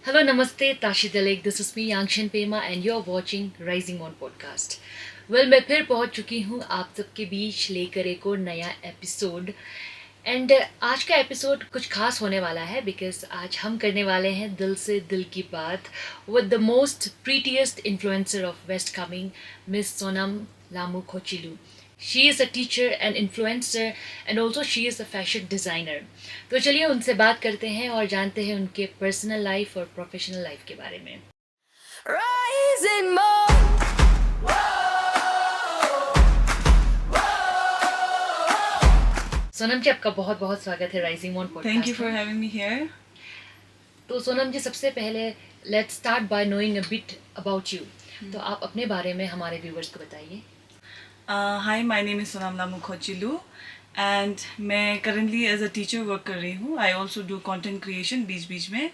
Hello, Namaste, Tashi Dalek. This is me, Yangshan Pema, and you're watching Rising On podcast. मैं फिर पहुंच चुकी हूं आप सबके बीच लेकर एक और नया एपिसोड एंड आज का एपिसोड कुछ खास होने वाला है बिकॉज आज हम करने वाले हैं दिल से दिल की बात with the most prettiest influencer of West Kameng Miss Sonam Lamu Khochilu. She is a teacher and influencer and also she is a fashion designer. तो चलिए उनसे बात करते हैं और जानते हैं उनके पर्सनल लाइफ और प्रोफेशनल लाइफ के बारे में. Rising Moon. सोनम जी, आपका बहुत बहुत स्वागत है Rising Moon podcast. Thank you for having me here. तो सोनम जी, सबसे पहले let's start by knowing a bit about you. तो आप अपने बारे में हमारे व्यूवर्स को बताइए. Hi, my name is Sonam Lamu Khochilu and मैं currently as a teacher work कर रही हूँ. I also do content creation बीच बीच में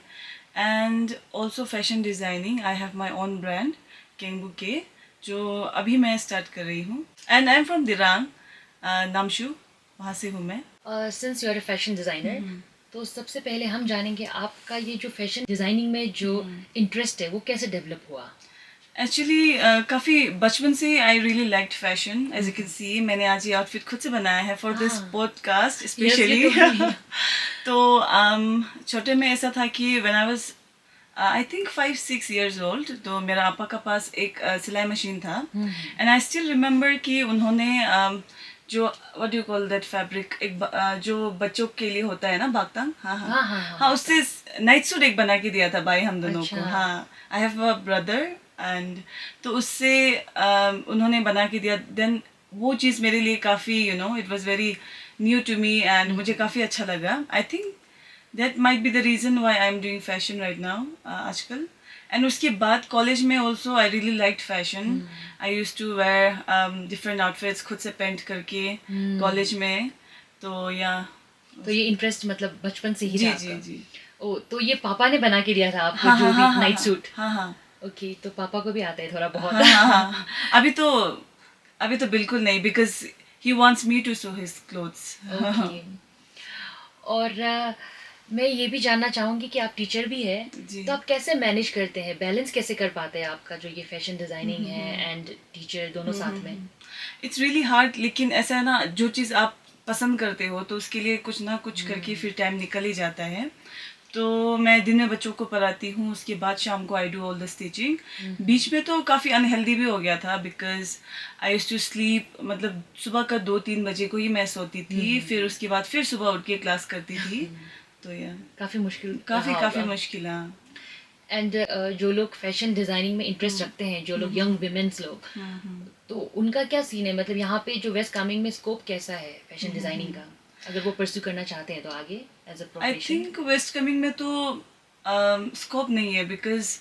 and also fashion designing. I have my own brand केंगबू के जो अभी मैं स्टार्ट कर रही हूँ. And I am from Dirang, Namshu, वहाँ से हूँ मैं. Since you are a fashion designer, तो सबसे पहले हम जानेंगे आपका ये जो फैशन डिज़ाइनिंग में जो इंटरेस्ट है वो कैसे डेवलप हुआ. एक्चुअली काफ़ी बचपन से I really liked fashion. As you can see, मैंने आज ये आउटफिट खुद से बनाया है फॉर दिस पॉडकास्ट स्पेशली. तो छोटे में ऐसा था कि when I was I think 5-6 years old, तो मेरा आपा का पास एक सिलाई मशीन था एंड आई स्टिल रिमेंबर कि उन्होंने जो what do you call that fabric, एक जो बच्चों के लिए होता है ना, बागतांग. हाँ, उससे नाइट सूट एक बना के दिया था भाई हम दोनों को. हाँ, आई हैव अ ब्रदर एंड तो उससे उन्होंने बना के दिया. देन वो चीज़ मेरे लिए काफ़ी it was very new to me and मुझे काफ़ी अच्छा लगा. I think that might be the reason why I am doing fashion right now आजकल. एंड उसके बाद कॉलेज में also I really liked fashion. I use to wear different outfits खुद से पेंट करके कॉलेज में. तो तो ये इंटरेस्ट मतलब बचपन से ही जी था जी आपका? जी. ओ, तो ये पापा ने बना के दिया था आपको हाँ जो हाँ भी हाँ नाइट सूट? हाँ. ओके, तो पापा को भी आता है थोड़ा बहुत. हाँ. अभी तो बिल्कुल नहीं, because he wants me to sew his clothes. Okay. और मैं ये भी जानना चाहूँगी कि आप टीचर भी है, तो आप कैसे मैनेज करते हैं, बैलेंस कैसे कर पाते हैं आपका जो ये फैशन डिज़ाइनिंग है एंड टीचर दोनों साथ में? इट्स रियली हार्ड, लेकिन ऐसा है ना, जो चीज़ आप पसंद करते हो तो उसके लिए कुछ ना कुछ करके फिर टाइम निकल ही जाता है. तो मैं दिन में बच्चों को पढ़ाती हूँ, उसके बाद शाम को I do all the stitching. बीच में तो काफ़ी अनहेल्दी भी हो गया था because I use to sleep. मतलब सुबह का 2-3 बजे को ही मैं सोती थी, फिर उसके बाद फिर सुबह उठ के क्लास करती थी. तो काफ़ी मुश्किल काफ़ी मुश्किल. हाँ. एंड जो लोग फैशन डिज़ाइनिंग में इंटरेस्ट रखते हैं, जो लोग यंग विमेंस लोग, तो उनका क्या सीन है? मतलब यहाँ पे जो वेस्ट कामिंग में स्कोप कैसा है फैशन डिज़ाइनिंग का, अगर वो परस्यू करना चाहते हैं तो आगे as a I profession? Think west coming में तो स्कोप नहीं है because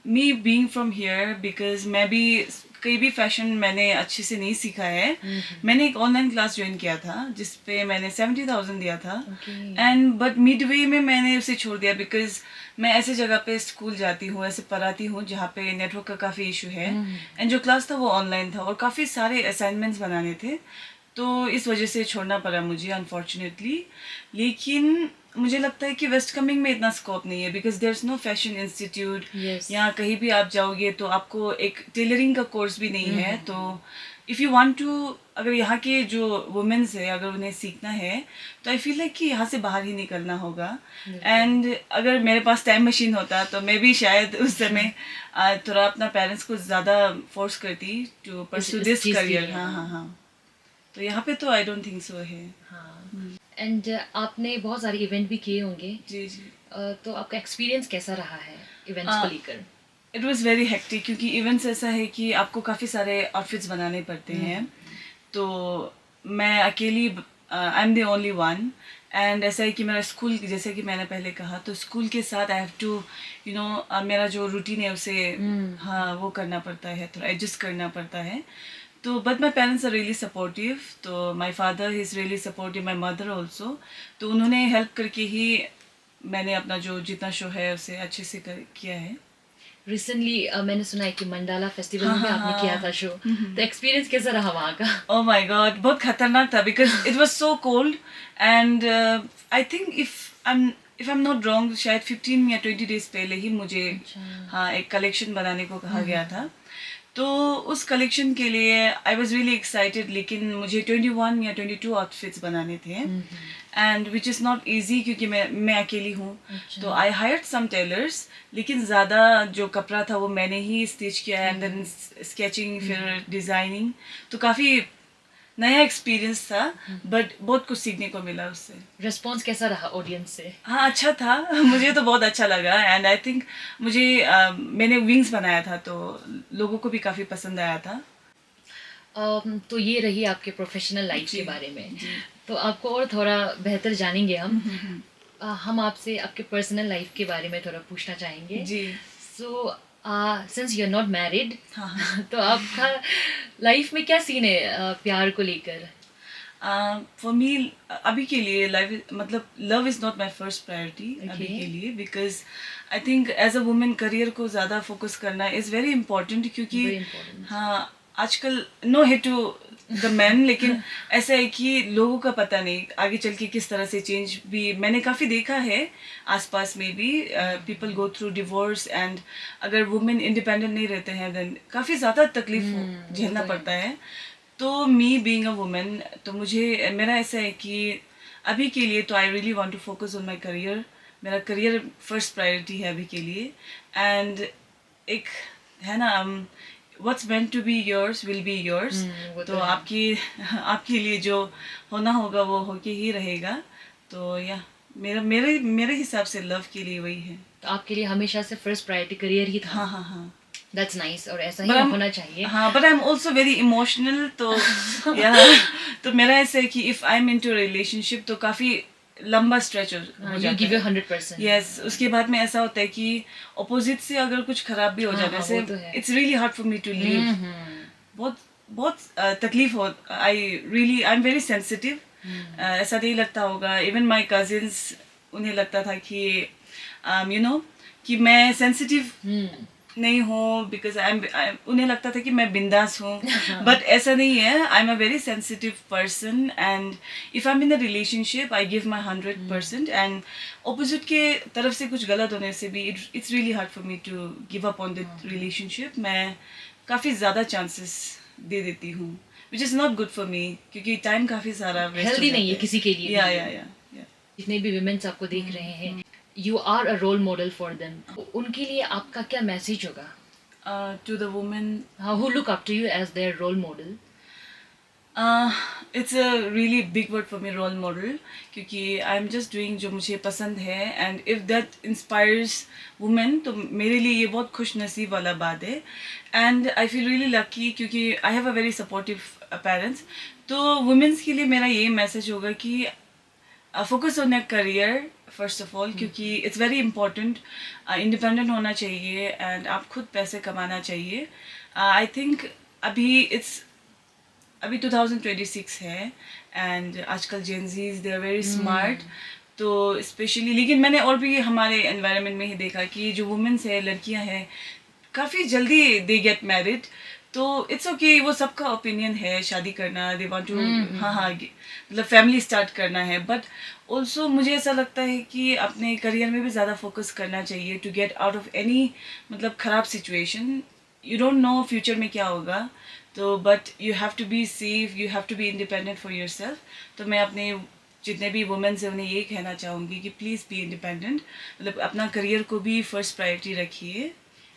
me being from here. Because मैं भी कहीं भी फैशन मैंने अच्छे से नहीं सीखा है. मैंने एक ऑनलाइन क्लास ज्वाइन किया था जिस पे मैंने 70,000 दिया था एंड बट मिड वे में मैंने उसे छोड़ दिया बिकॉज मैं ऐसे जगह पे स्कूल जाती हूँ, ऐसे पढ़ाती हूँ जहाँ पे नेटवर्क का काफ़ी इशू है एंड जो क्लास था वो ऑनलाइन था और काफ़ी सारे असाइनमेंट्स बनाने थे. तो इस वजह से छोड़ना पड़ा मुझे अनफॉर्चुनेटली. लेकिन मुझे लगता है कि वेस्ट कमिंग में इतना स्कोप नहीं है because there is no fashion institute. यहाँ कहीं भी आप जाओगे तो आपको एक टेलरिंग का कोर्स भी नहीं है. तो इफ़ यू वांट टू, अगर यहाँ के जो वुमेन्स है अगर उन्हें सीखना है तो आई फील लाइक कि यहाँ से बाहर ही निकलना होगा. एंड अगर मेरे पास टाइम मशीन होता तो मैं भी शायद उस समय थोड़ा अपना पेरेंट्स को ज़्यादा फोर्स करती टू परस्यू दिस करियर. हाँ. तो यहाँ पे तो आई डोंट थिंक सो है. हाँ. एंड आपने बहुत सारे इवेंट भी किए होंगे. जी. तो आपका एक्सपीरियंस कैसा रहा है इवेंट्स को लेकर? इट वाज वेरी हेक्टिक क्योंकि इवेंट्स ऐसा है कि आपको काफ़ी सारे आउटफिट्स बनाने पड़ते हैं. तो मैं अकेली, आई am the only one. And ऐसा है कि मेरा स्कूल, जैसे कि मैंने पहले कहा, तो स्कूल के साथ आई हैव टू मेरा जो रूटीन है उसे हाँ वो करना पड़ता है, थोड़ा एडजस्ट करना पड़ता है. तो but my parents are really supportive. तो my father is really supportive, my mother also. तो उन्होंने हेल्प करके ही मैंने अपना जो जितना शो है उसे अच्छे से किया है. रिसेंटली मैंने सुना है कि मंडाला फेस्टिवल में आपने किया था शो. तो एक्सपीरियंस कैसा रहा वहाँ का? ओह माय गॉड, बहुत खतरनाक था because it was so cold and I think if if I am not wrong शायद 15 या 20 डेज पहले ही मुझे हाँ एक कलेक्शन बनाने को कहा गया था। तो उस कलेक्शन के लिए आई वॉज रियली एक्साइटेड, लेकिन मुझे 21 या 22 आउटफिट्स बनाने थे and which is not easy क्योंकि मैं अकेली हूँ। तो आई हायर्ड सम टेलर्स, लेकिन ज़्यादा जो कपड़ा था वो मैंने ही स्टिच किया एंड देन स्केचिंग फिर डिज़ाइनिंग। तो काफ़ी नया एक्सपीरियंस था बट बहुत कुछ सीखने को मिला उससे। रिस्पॉन्स कैसा रहा ऑडियंस से? हाँ अच्छा था मुझे तो बहुत अच्छा लगा एंड आई थिंक मुझे मैंने विंग्स बनाया था तो लोगों को भी काफ़ी पसंद आया था। तो ये रही आपके प्रोफेशनल लाइफ के जी, बारे में। जी। तो आपको और थोड़ा बेहतर जानेंगे हम आपसे आपके पर्सनल लाइफ के बारे में थोड़ा पूछना चाहेंगे। जी। So since you are not married, हाँ हाँ। तो आपका लाइफ में क्या सीन है प्यार को लेकर? फॉर मी अभी के लिए लाइफ मतलब love is not my first priority अभी Okay. के लिए, because I think as a women career को ज़्यादा फोकस करना इज़ वेरी इंपॉर्टेंट क्योंकि Very important. हाँ आजकल no hate to the man लेकिन ऐसा है कि लोगों का पता नहीं आगे चल के किस तरह से चेंज भी मैंने काफ़ी देखा है आसपास में भी। People go through divorce and अगर वुमेन इंडिपेंडेंट नहीं रहते हैं देन काफ़ी ज़्यादा तकलीफ झेलना पड़ता है। तो मी बीइंग अ वुमेन तो मुझे मेरा ऐसा है कि अभी के लिए तो I really want to focus on my career. मेरा करियर फर्स्ट प्रायोरिटी है अभी के लिए एंड एक है ना what's meant to be yours will be yours. वो तो तो है। आपकी आपके लिए जो होना होगा वो होके ही रहेगा। तो या मेरा मेरे मेरे हिसाब से लव के लिए वही है। तो आपके लिए हमेशा से फर्स्ट प्रायोरिटी करियर ही था। हाँ हाँ हाँ। दैट्स नाइस और ऐसा ही But I'm- होना चाहिए। हाँ but I am also very emotional तो या तो मेरा ऐसा है कि if I am into relationship तो काफी लंबा स्ट्रेच हो यू जाता गिव यू है। 100%। यस उसके बाद में ऐसा होता है कि अपोजिट से अगर कुछ खराब भी हो हाँ, जाने हाँ, से वो तो है। It's really hard for me to leave. बहुत बहुत तकलीफ हो आई एम वेरी सेंसिटिव। ऐसा नहीं लगता होगा इवन माई कजिन्स उन्हें लगता था कि यू नो कि मैं सेंसिटिव नहीं हूँ बिकॉज उन्हें लगता था कि मैं बिंदास हूँ बट ऐसा नहीं है। I am a very sensitive person and if I am in a relationship I give my 100% and opposite के तरफ से कुछ गलत होने से भी it's really hard for me to give up on the relationship. मैं काफ़ी ज़्यादा चांसेस दे देती हूँ which is not good for me क्योंकि टाइम काफ़ी सारा वेस्ट हो हेल्दी नहीं है जाता किसी के लिए या भी। या जितने भी विमेन्स आपको देख रहे हैं, you are a role model for them. उनके लिए आपका क्या मैसेज होगा? To the women who look up to you as their role model? It's a really big word for me role model क्योंकि आई एम जस्ट डूइंग जो मुझे पसंद है and if that inspires women तो मेरे लिए ये बहुत खुश नसीब वाला बात है and I feel really lucky क्योंकि I have a very supportive parents. तो वुमेन्स के लिए मेरा ये मैसेज होगा कि focus on your career first of all क्योंकि इट्स वेरी इंपॉर्टेंट। इंडिपेंडेंट होना चाहिए एंड आप खुद पैसे कमाना चाहिए। आई थिंक अभी 2026 है एंड आजकल Gen Zs they are very smart. तो स्पेशली लेकिन मैंने और भी हमारे एनवायरनमेंट में ही देखा कि जो वुमेन्स है लड़कियां हैं काफ़ी जल्दी दे गेट मैरिड। तो इट्स ओके वो सबका ओपिनियन है शादी करना दे वांट टू हाँ हाँ मतलब फैमिली स्टार्ट करना है बट ऑल्सो मुझे ऐसा लगता है कि अपने करियर में भी ज़्यादा फोकस करना चाहिए to get out of any मतलब ख़राब situation. You don't know future में क्या होगा तो but you have to be safe you have to be independent for yourself. तो मैं अपने जितने भी वुमेन्स हैं उन्हें ये कहना चाहूँगी कि प्लीज़ बी इंडिपेंडेंट मतलब अपना करियर को भी फर्स्ट प्रायोरिटी रखिए।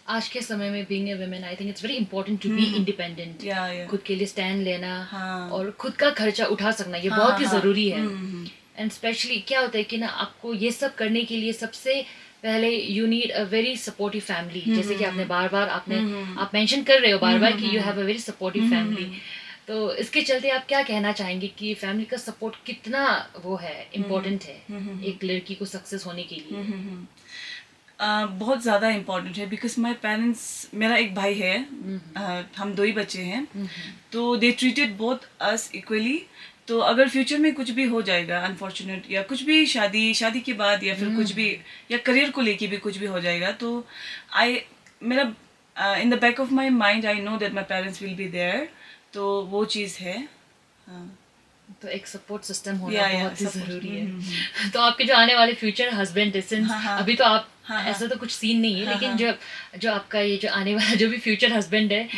आज के समय में being a women I think it's very important to be independent. या खुद के लिए स्टैंड लेना हाँ और खुद का खर्चा उठा सकना ये हाँ, बहुत ही हाँ, ज़रूरी है। एंड स्पेशली क्या होता है कि ना आपको ये सब करने के लिए सबसे पहले you need a very supportive family. जैसे कि आपने बार बार आप मेंशन कर रहे हो बार बार कि you have a very supportive family. तो इसके चलते आप क्या कहना चाहेंगे कि फैमिली का सपोर्ट कितना वो है इम्पोर्टेंट है एक लड़की को सक्सेस होने के लिए? बहुत ज़्यादा इम्पोर्टेंट है बिकॉज माई पेरेंट्स मेरा एक भाई है हम दो ही बच्चे हैं तो they treated both us equally. तो अगर फ्यूचर में कुछ भी हो जाएगा अनफॉर्चुनेट या कुछ भी शादी के बाद या फिर कुछ भी या करियर को लेके भी कुछ भी हो जाएगा तो मेरा in the back of my mind I know that my parents will be there. तो वो चीज़ है हाँ। तो एक सपोर्ट सिस्टम होना Yeah, yeah, बहुत ही support. ज़रूरी है. तो आपके जो आने वाले फ्यूचर हस्बैंड है, since हाँ, हाँ. अभी तो आप हाँ, हाँ. ऐसा तो कुछ सीन नहीं है, हाँ, लेकिन हाँ. जो जो आपका ये जो आने वाला जो भी फ्यूचर हस्बैंड है,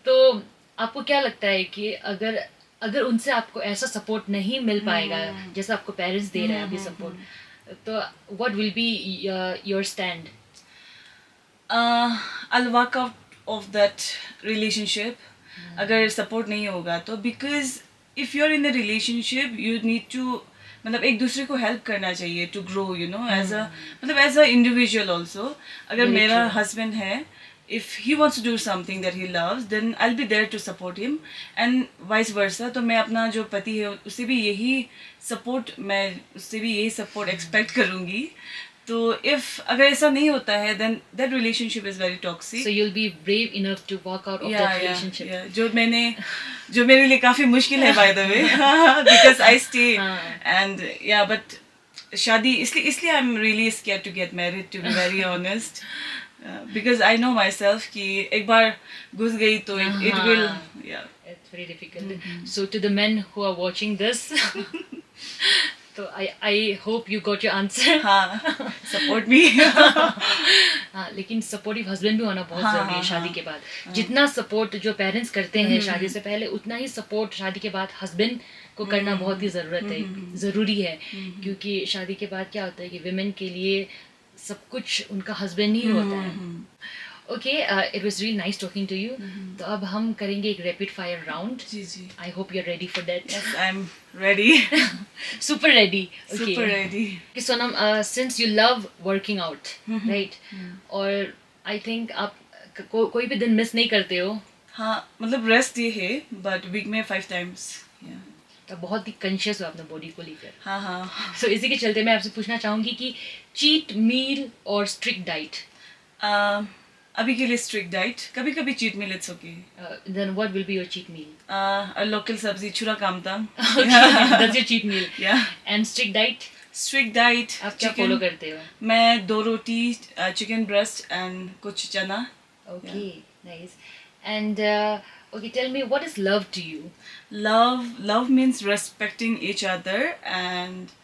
तो आपको क्या लगता है कि अगर अगर उनसे आपको ऐसा सपोर्ट नहीं मिल पाएगा जैसा आपको पेरेंट्स दे रहे हैं अभी सपोर्ट, तो what will be your stand? I'll walk out of that relationship अगर सपोर्ट नहीं होगा तो, because if you are in the relationship you need to, मतलब एक दूसरे को हेल्प करना चाहिए to grow, you know, as a, मतलब एज अ इंडिविजुअल ऑल्सो. अगर Very मेरा true. हस्बैंड है, if he wants to do something that he loves, then I'll be there to support him, and vice versa. तो मैं अपना जो पति है उससे भी यही सपोर्ट, मैं उससे भी यही सपोर्ट एक्सपेक्ट करूँगी. तो if अगर ऐसा नहीं होता है, then that relationship is very toxic. So you'll be brave enough to walk out of that relationship. Yeah. जो मेरे लिए काफी मुश्किल है, by the way, because I stay and yeah, but शादी इसलिए I'm really scared to get married, to be very honest. Because I know myself कि एक बार घुस गई तो it will, yeah. It's very difficult. So to the men who are watching this, so I hope you got your answer. हाँ, support me. हाँ, लेकिन supportive husband भी होना बहुत जरूरी है शादी के बाद. जितना सपोर्ट जो पेरेंट्स करते हैं शादी से पहले, उतना ही सपोर्ट शादी के बाद हस्बैंड को करना बहुत ही ज़रूरी है. क्योंकि शादी के बाद क्या होता है कि विमेन के लिए सब कुछ उनका हस्बैंड ही होता है. Okay, it was really nice talking to you. तो अब हम करेंगे एक रैपिड फायर राउंड. जी. I hope you are ready for that. Yes, I'm ready. Super ready. Okay. Super ready. Okay, Sonam, since you love working out, right? और I think आप कोई भी दिन मिस नहीं करते हो. हाँ, मतलब रेस्ट डे है, बट वीक में 5 times. तो बहुत ही कॉन्शियस हो अपने बॉडी को लेकर. हाँ. So इसी के चलते मैं आपसे पूछना चाहूंगी कि चीट मील और स्ट्रिक्ट डाइट. अभी के लिए स्ट्रिक्ट डाइट, कभी कभी cheat meal, it's okay. Then what will be your cheat meal? Local सब्जी छुरा कामता. Okay, that's your cheat meal. Yeah. And strict diet? Strict diet, आप क्या फॉलो करते हो? मैं 2 रोटी, चिकन ब्रेस्ट एंड कुछ चना. Okay, nice. And okay, tell me, what is love to you? Love means respecting each other and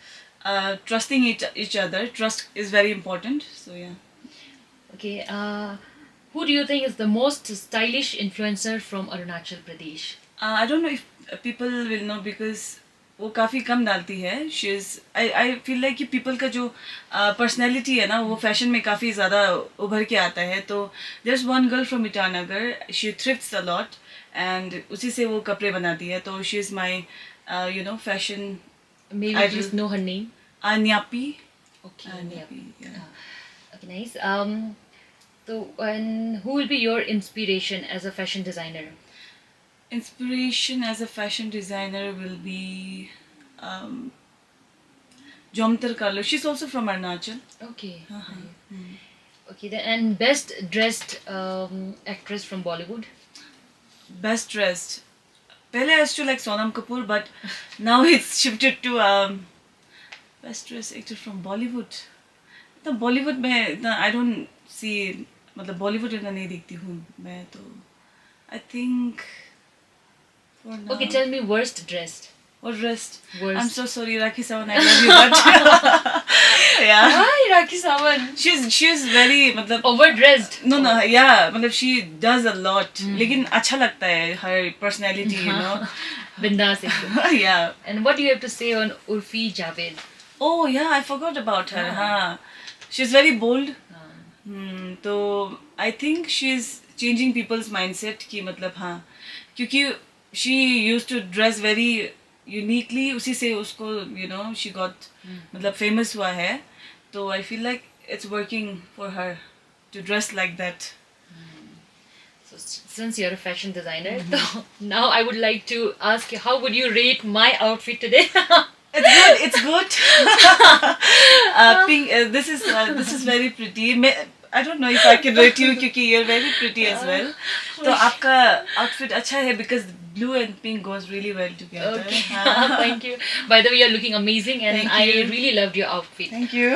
trusting each other. Trust is very important, so yeah. Okay, who do you think is the most stylish influencer from Arunachal Pradesh? I don't know if people will know because वो काफ़ी कम डालती है. I feel like कि people का जो personality है ना, वो fashion में काफ़ी ज़्यादा उभर के आता है. तो there's one girl from Itanagar, she thrifts a lot and उसी से वो कपड़े बनाती है. तो she is my fashion. Maybe I just know her name. Nyapi. Okay, Nyapi, yeah. Okay, nice. So, and who will be your inspiration as a fashion designer? Inspiration as a fashion designer will be Jomtar Carlo. She's also from Arunachal. Okay. Okay, then, and best dressed actress from Bollywood? Best dressed. Pehle I used to like Sonam Kapoor, but now it's shifted to best dressed actor from Bollywood. तो बॉलीवुड में इतना I don't see, मतलब बॉलीवुड इतना नहीं देखती हूँ मैं. तो I think for now. Okay, tell me worst dressed. Or dressed. Worst. I'm so sorry, Rakhi Sawan, I love you, but yeah. Why Rakhi Sawan? She's very, मतलब Overdressed. No, yeah, मतलब she does a lot. लेकिन अच्छा लगता है her personality, you know. Bindas एकदम. Yeah. And what do you have to say on Urfi Javed? Oh yeah, I forgot about her. हाँ. She's very bold. तो I think she's changing people's mindset कि मतलब हाँ, क्योंकि she used to dress very uniquely, उसी से उसको you know she got मतलब famous हुआ है. तो I feel like it's working for her to dress like that. So since you're a fashion designer, so now I would like to ask you, how would you rate my outfit today? It's good. Pink. This is very pretty. I don't know if I can rate you क्योंकि you're very pretty as well. तो आपका outfit अच्छा है because blue and pink goes really well together. Okay. Thank you. By the way, you're looking amazing, and Thank I you. really loved your outfit. Thank you.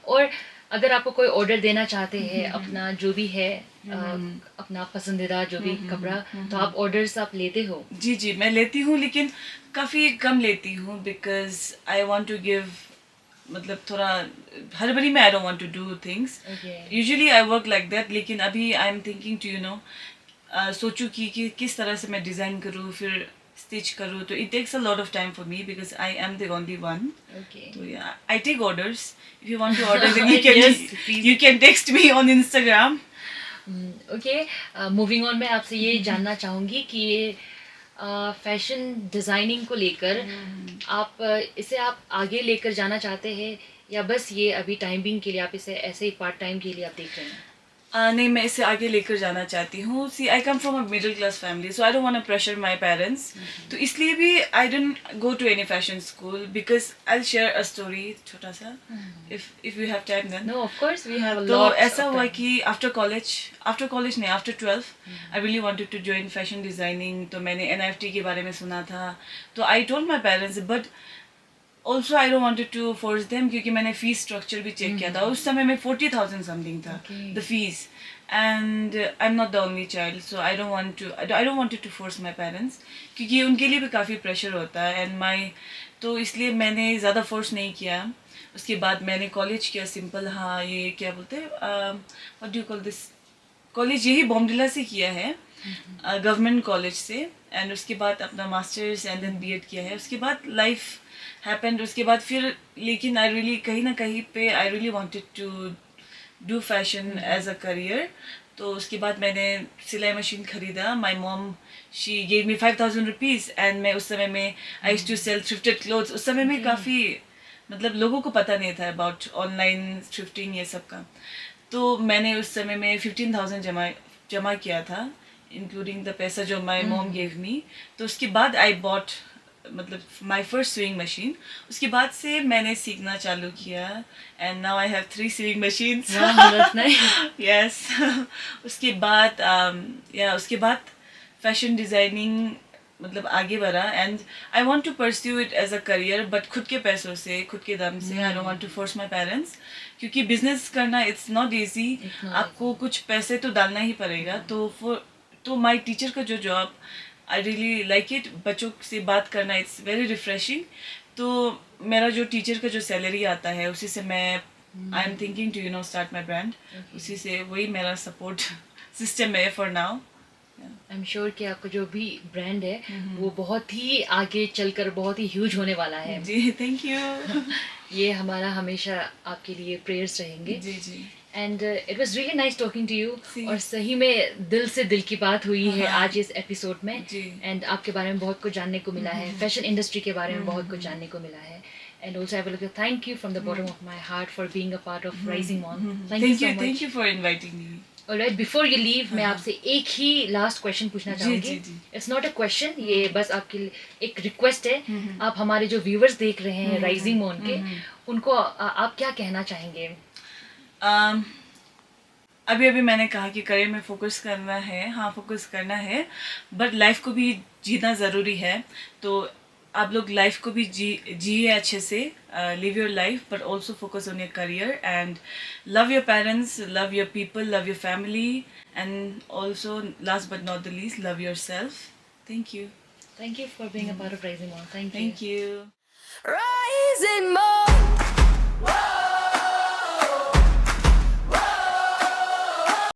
Or अगर आपको कोई order देना चाहते हैं अपना जो भी है अपना पसंदीदा जो भी कपड़ा, तो आप ऑर्डर्स आप लेते हो? जी जी, मैं लेती हूँ, लेकिन काफ़ी कम लेती हूँ because I want to give, मतलब थोड़ा हड़बड़ी में I don't want to do things. Okay. Usually I work like that, लेकिन अभी आई एम थिंकिंग टू सोचूं कि किस तरह से मैं डिज़ाइन करूँ, फिर स्टिच करूँ. तो it takes a lot of time for me because I am the only one. Okay. तो I take orders. If you want to order then you can Yes, please. You can text me on Instagram. Okay, moving on, मैं आपसे ये जानना चाहूँगी कि fashion designing को लेकर आप इसे आप आगे लेकर जाना चाहते हैं, या बस ये अभी टाइम बिंग के लिए आप इसे ऐसे ही पार्ट टाइम के लिए आप देख रहे हैं? नहीं, मैं इसे आगे लेकर जाना चाहती हूँ. See, I come from a middle class family, so I don't want to pressure my parents. तो इसलिए भी I don't go to any fashion school because I share a story छोटा सा, if you have time then. No, of course we have a तो lot. ऐसा हुआ कि after college नहीं, after 12 I really wanted to join fashion designing. तो मैंने NFT के बारे में सुना था, तो I told my parents, but also I don't wanted to force them, क्योंकि मैंने फीस स्ट्रक्चर भी चेक किया था. उस समय में 40,000 समथिंग था the fees, and I am not the only child, so I don't wanted to force my parents, क्योंकि उनके लिए भी काफ़ी प्रेशर होता है. एंड तो इसलिए मैंने ज़्यादा फोर्स नहीं किया. उसके बाद मैंने कॉलेज किया सिंपल. हाँ, ये क्या बोलते हैं, what do you call this, college यही बॉम्डिला से किया है, गवर्नमेंट कॉलेज से. एंड उसके बाद अपना मास्टर्स एंड देन BEd किया है. उसके बाद लाइफ हैपेंड. उसके बाद फिर, लेकिन आई रियली कहीं ना कहीं पे I really wanted to do fashion as a career. तो उसके बाद मैंने सिलाई मशीन खरीदा. My mom, she gave me 5,000 rupees, and मैं उस समय में I used to sell thrifted clothes. उस समय में काफ़ी, मतलब लोगों को पता नहीं था अबाउट ऑनलाइन थ्रिफ्टिंग ये सब का. तो मैंने उस समय में 15,000 जमा किया था, इंक्लूडिंग द पैसा जो माई मॉम गेव मी. तो उसके बाद आई बॉट, मतलब माई फर्स्ट स्विंग मशीन. उसके बाद से मैंने सीखना चालू किया, and now I have 3 swing machines. Yes. उसके बाद उसके बाद फैशन डिज़ाइनिंग मतलब आगे बढ़ा, and I want to pursue it as a career, but खुद के पैसों से, खुद के दम से. I don't want to force my parents, क्योंकि बिजनेस करना इट्स नॉट ईजी. आपको कुछ पैसे तो डालना ही पड़ेगा. तो माय टीचर का जो job, I really like it. बच्चों से बात करना, इट्स वेरी रिफ्रेशिंग. तो मेरा जो टीचर का जो सैलरी आता है, उसी से मैं I am thinking to start my brand. उसी से, वही मेरा सपोर्ट सिस्टम है for now. I am sure कि आपका जो भी ब्रांड है वो बहुत ही आगे चलकर बहुत ही ह्यूज होने वाला है. जी, थैंक यू. ये हमारा हमेशा आपके लिए प्रेयर्स रहेंगे. जी जी. And it was really nice talking to you. See. और सही में दिल से दिल की बात हुई है हाँ. आज इस एपिसोड में. जी. एंड आपके बारे में बहुत कुछ जानने को मिला है, फैशन इंडस्ट्री के बारे में बहुत कुछ जानने को मिला है. And also I will like to thank you from the bottom of my heart for being a part of rising on. Thank you so much. Thank you for inviting me. Alright, before you leave मैं आपसे एक ही last question पूछना जी, चाहूंगी. जी, जी. It's not a question, ये बस आपके लिए एक रिक्वेस्ट है. आप हमारे जो व्यूवर्स देख रहे हैं राइजिंग ऑन के, उनको आप क्या कहना चाहेंगे? अभी मैंने कहा कि करियर में फोकस करना है. हाँ, फोकस करना है, बट लाइफ को भी जीना ज़रूरी है. तो आप लोग लाइफ को भी जिए अच्छे से. Live your life, but also focus on your career, and love your parents, love your people, love your family, and also last but not the least, love your self. Thank you. Thank you for being a part of Rising On. Thank you. Thank you. Rising more.